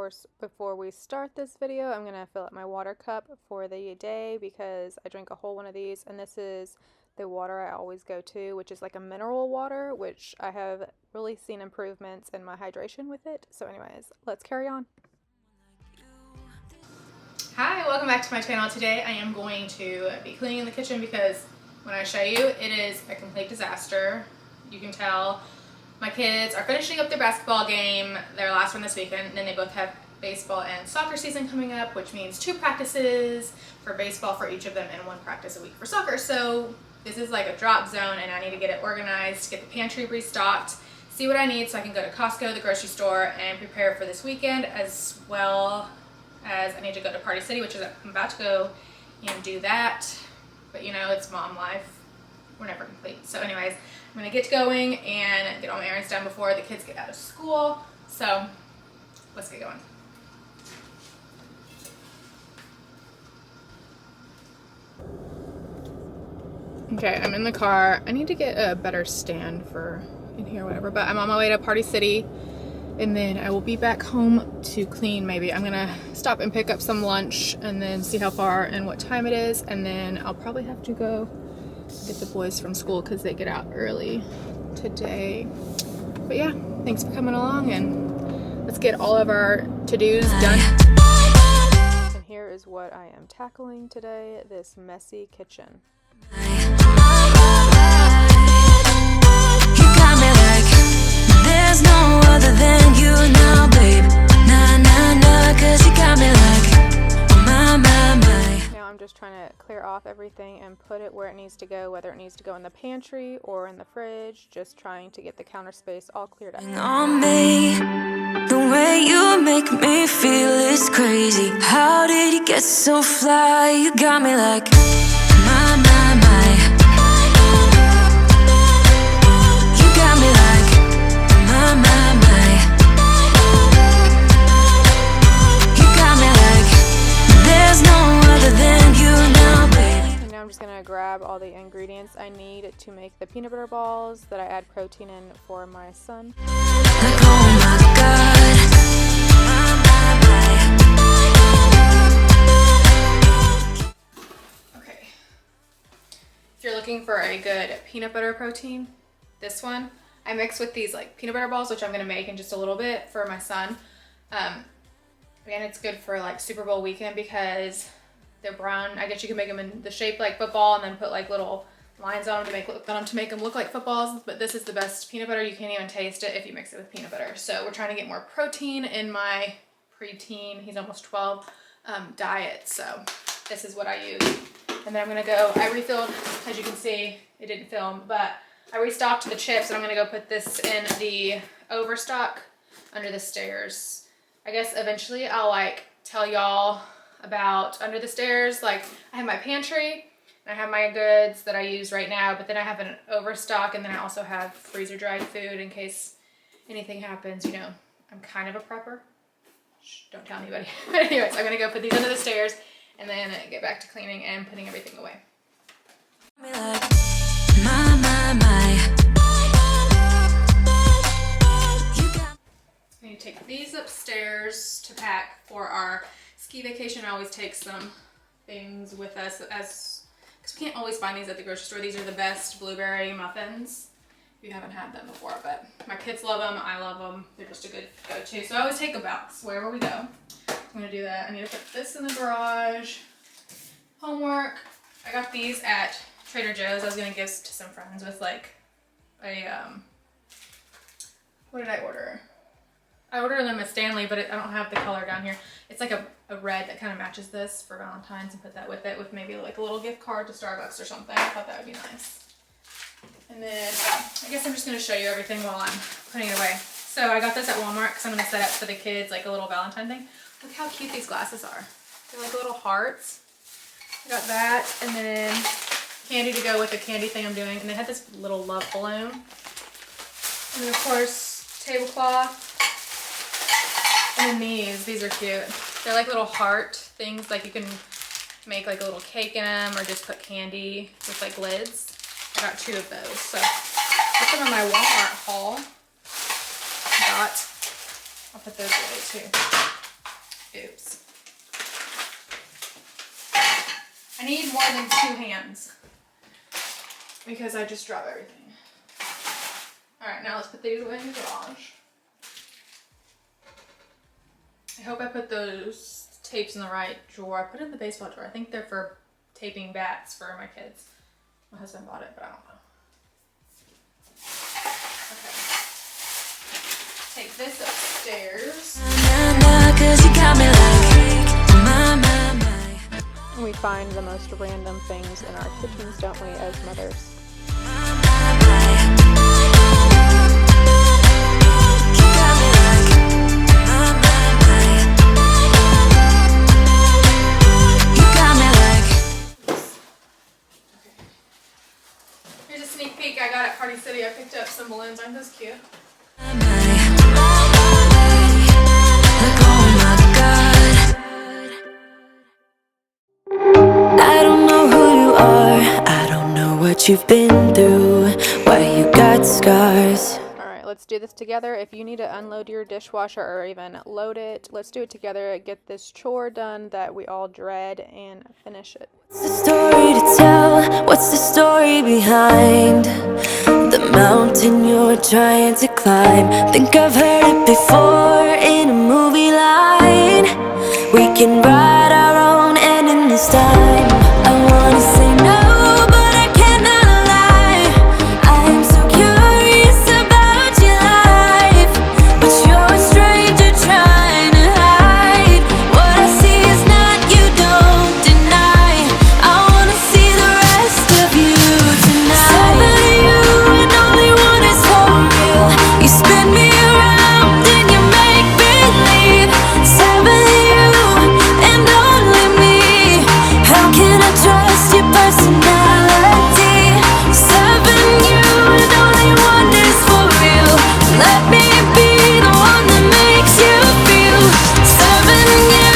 course, before we start this video, I'm going to fill up my water cup for the day because I drink a whole one of these, and this is the water I always go to, which is like a mineral water, which I have really seen improvements in my hydration with it. So anyways, let's carry on. Hi, welcome back to my channel. Today I am going to be cleaning the kitchen because when I show you, it is a complete disaster. You can tell my kids are finishing up their basketball game, their last one this weekend, and then they both have baseball and soccer season coming up, which means 2 practices for baseball for each of them and 1 practice a week for soccer. So this is like a drop zone, and I need to get it organized, get the pantry restocked, see what I need so I can go to Costco, the grocery store, and prepare for this weekend, as well as I need to go to Party City, which is I'm about to go and do that. But you know, it's mom life. We're never complete. So anyways, I'm gonna get going and get all my errands done before the kids get out of school. So let's get going. Okay, I'm in the car. I need to get a better stand for in here, whatever, but I'm on my way to Party City, and then I will be back home to clean. Maybe I'm gonna stop and pick up some lunch and then see how far and what time it is, and then I'll probably have to go get the boys from school because they get out early today. But yeah, thanks for coming along, and let's get all of our to-dos done. And here is what I am tackling today, this messy kitchen. There's no other than you now, babe. Nah, nah, nah, 'cause you got me like, my. Now I'm just trying to clear off everything and put it where it needs to go, whether it needs to go in the pantry or in the fridge, just trying to get the counter space all cleared up. On me, the way you make me feel is crazy. How did you get so fly? You got me like, my. You got me like, my. You got me like, there's no other than you now, baby. And now I'm just gonna grab all the ingredients I need to make the peanut butter balls that I add protein in for my son. Like, oh my God. Okay. If you're looking for a good peanut butter protein, this one I mix with these like peanut butter balls, which I'm gonna make in just a little bit for my son. Again, it's good for like Super Bowl weekend because they're brown. I guess you can make them in the shape like football and then put like little lines on them to make them look like footballs. But this is the best peanut butter. You can't even taste it if you mix it with peanut butter. So we're trying to get more protein in my preteen, he's almost 12, diet. So this is what I use. And then I'm gonna go, I refilled, as you can see, it didn't film, but I restocked the chips, and I'm gonna go put this in the overstock under the stairs. I guess eventually I'll like tell y'all about under the stairs. Like I have my pantry, and I have my goods that I use right now, but then I have an overstock, and then I also have freezer dried food in case anything happens. You know, I'm kind of a prepper. Shh, don't tell anybody. But anyways, I'm gonna go put these under the stairs and then get back to cleaning and putting everything away. I need to take these upstairs to pack for our ski vacation. I always take some things with us because we can't always find these at the grocery store. These are the best blueberry muffins. If you haven't had them before, but my kids love them. I love them. They're just a good go-to. So I always take a box wherever we go. I'm gonna do that. I need to put this in the garage. Homework. I got these at Trader Joe's. I was gonna give to some friends with like a, what did I order? I ordered them at Stanley, but I don't have the color down here. It's like a red that kind of matches this for Valentine's, and put that with it with maybe like a little gift card to Starbucks or something. I thought that would be nice. And then I guess I'm just gonna show you everything while I'm putting it away. So I got this at Walmart because I'm gonna set up for the kids like a little Valentine thing. Look how cute these glasses are. They're like little hearts. I got that, and then candy to go with the candy thing I'm doing. And they had this little love balloon. And then of course, tablecloth. And then these are cute. They're like little heart things, like you can make like a little cake in them or just put candy with like lids. I got 2 of those. So put them in my Walmart haul. I'll put those away too. Oops. I need more than 2 hands because I just drop everything. Alright, now let's put these away in the garage. I hope I put those tapes in the right drawer. I put it in the baseball drawer. I think they're for taping bats for my kids. My husband bought it, but I don't know. Okay. Take this upstairs. We find the most random things in our kitchens, don't we, as mothers? Here's a sneak peek I got at Party City. I picked up some balloons. Aren't those cute? I don't know who you are, I don't know what you've been through, why you got scars. Alright, let's do this together. If you need to unload your dishwasher or even load it, let's do it together. Get this chore done that we all dread and finish it. What's the story to tell? What's the story behind the mountain you're trying to climb? Think I've heard it before in a movie line. We can write our own ending this time. I wanna say no, but I cannot lie. I am so curious about your life, but you're a stranger trying to hide. What I see is not, you don't deny. I wanna see the rest of you tonight. Seven of you and only one is for real. You spin me around and you make believe. Seven of you and only me. How can I trust your personality? Seven you and only one is for real. Let me be the one that makes you feel. Seven you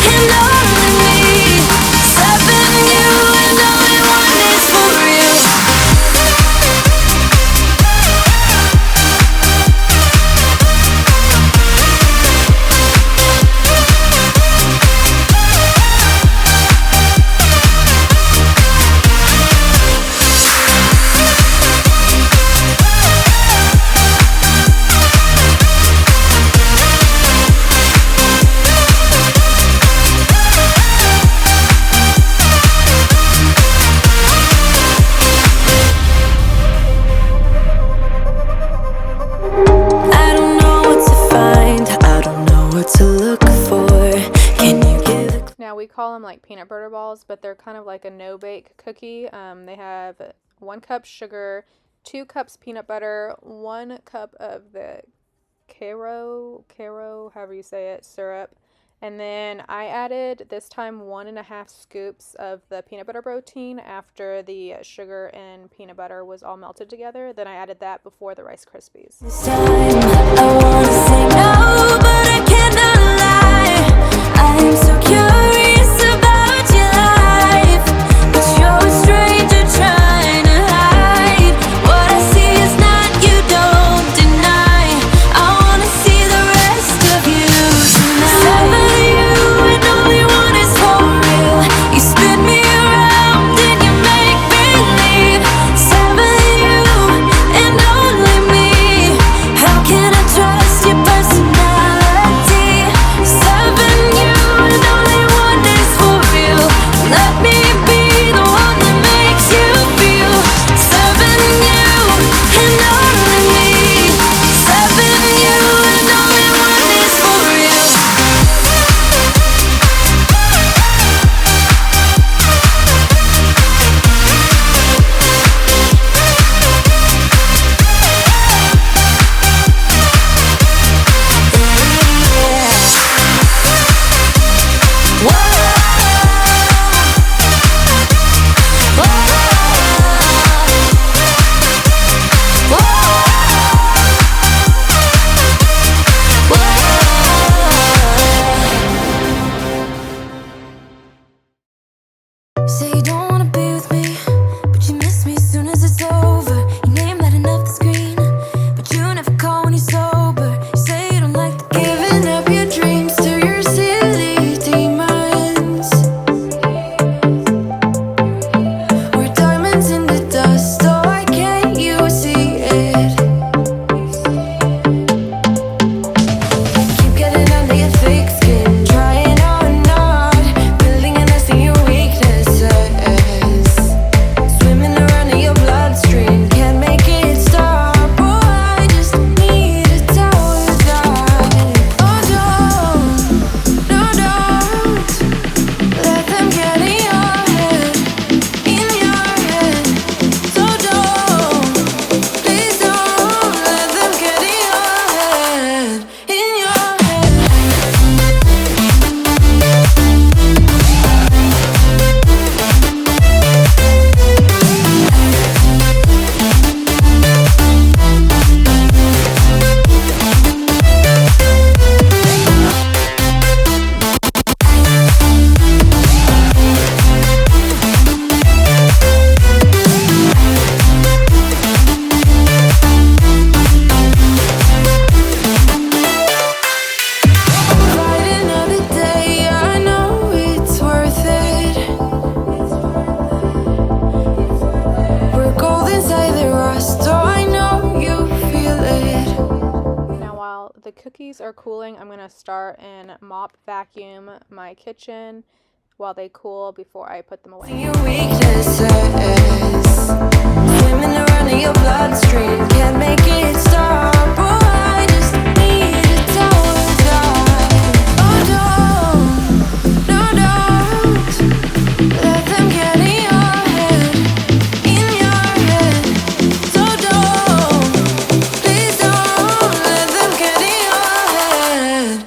and only me. Seven you and only one is for real. I don't know what to find, I don't know what to look for. Can you give a Now we call them like peanut butter balls, but they're kind of like a no-bake cookie. They have 1 cup sugar, 2 cups peanut butter, 1 cup of the caro, however you say it, syrup. And then I added this time 1.5 scoops of the peanut butter protein after the sugar and peanut butter was all melted together. Then I added that before the Rice Krispies. this time? I wanna say no, but I cannot lie. I am so curious about your life, but you're a stranger trying to hide. What I see is not, you don't deny. I wanna see the rest of you tonight. Seven of you and only one is for real. You spin me around and you make believe. Seven of you and only me. How can I trust the cookies are cooling, I'm going to start and mop vacuum my kitchen while they cool before I put them away. Your weaknesses swimming around in your bloodstream, can't make it stop. Oh, I just need a towel guide. Oh, don't let them get in your head, So please don't let them get in your head,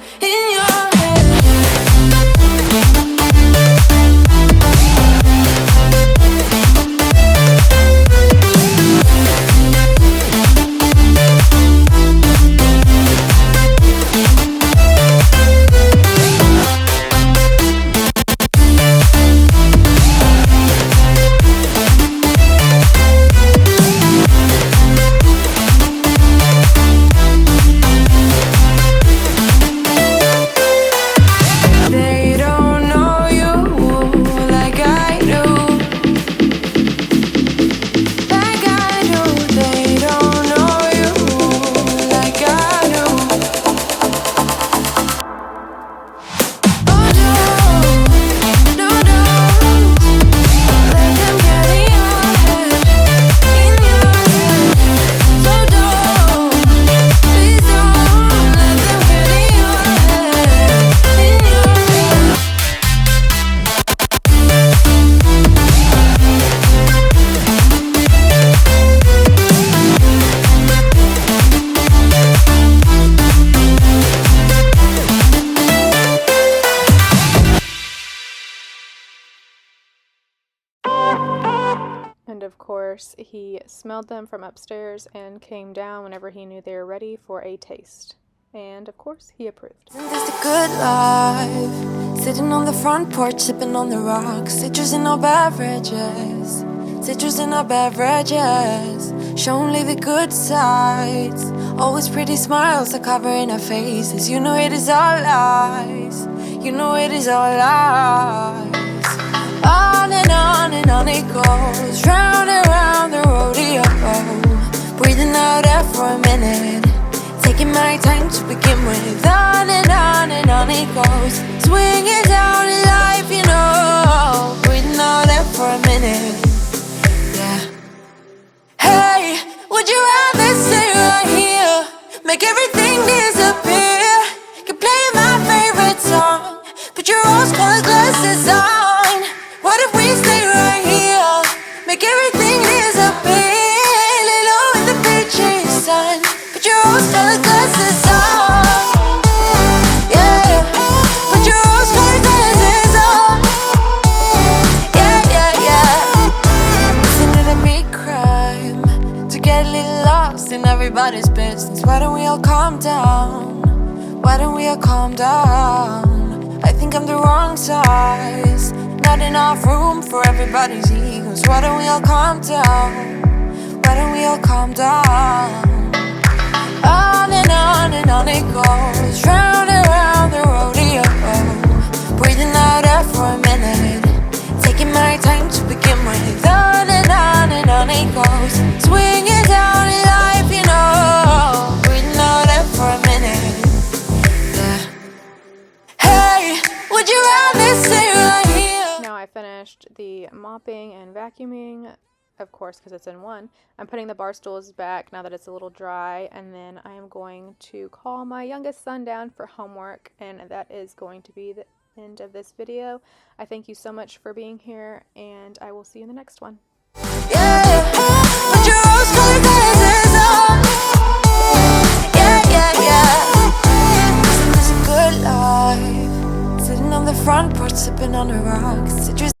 And of course, he smelled them from upstairs and came down whenever he knew they were ready for a taste. And of course, he approved. Isn't this a good life? Sitting on the front porch, sipping on the rocks. Citrus in our beverages. Citrus in our beverages. Show only the good sides. Always pretty smiles are covering our faces. You know it is all lies. You know it is all lies. On and on it goes. Round and round the rodeo. Breathing out air for a minute. Taking my time to begin with. On and on it goes. Swinging down in life, you know. Breathing out air for a minute. Yeah. Hey, would you rather stay right here? Make everything disappear. Can play my favorite song. Put your rose-colored glasses on. What if we stay right here? Make everything disappear. Lay low in the beaching sun. Put your rose-colored glasses on. Yeah. Put your rose-colored glasses on. Yeah. Isn't it a big crime to get a little lost in everybody's business? Why don't we all calm down? Why don't we all calm down? I think I'm the wrong size. Not enough room for everybody's egos. Why don't we all calm down? Why don't we all calm down? On and on it goes. Round and round the rodeo. Breathing out air for a minute. Taking my time to begin with. On and on it goes. Swinging down in life, you know. Breathing out air for a minute. Yeah. Hey, would you rather stay right here? Now I finished the mopping and vacuuming, of course, because it's in one. I'm putting the bar stools back now that it's a little dry, and then I am going to call my youngest son down for homework, and that is going to be the end of this video. I thank you so much for being here, and I will see you in the next one. Yeah, put your rose-colored glasses on. Yeah. Isn't this a good life? Sitting on the front porch, sipping on the rocks. Citrus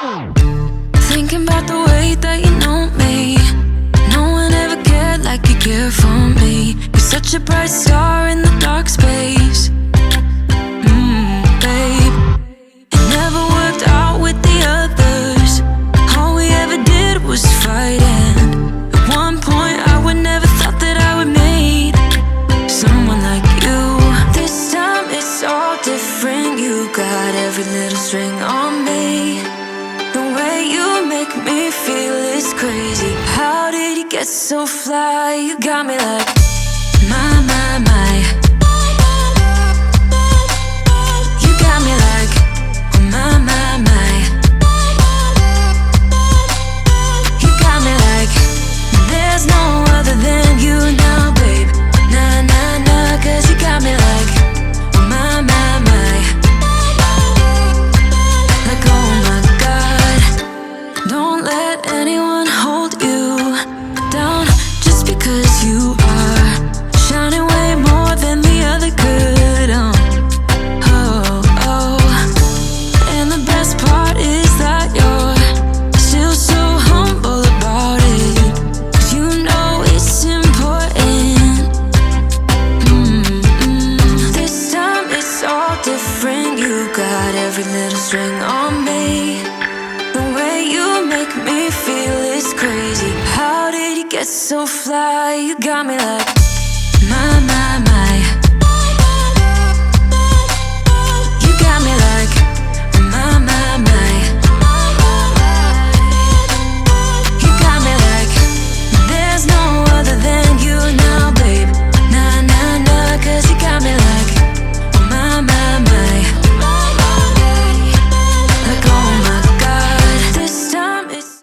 Thinking about the way that you know me. No one ever cared like you care for me. You're such a bright star in the dark space. Babe, it never worked out with the others. All we ever did was fight, and at one point I would never thought that I would meet someone like you. This time it's all different. You got every little string on me. The way you make me feel is crazy. How did you get so fly? You got me like my. You got me like my. You got me like there's no other than you now, babe. Nah, nah, nah, 'cause you got me like my. Like oh my God, don't let anyone hold you down just because you are shining way more than the other could. Oh. And the best part is that you're still so humble about it, 'cause you know it's important. This time it's all different. You got every little string on me. The way you make me feel is crazy. How did you get so fly? You got me like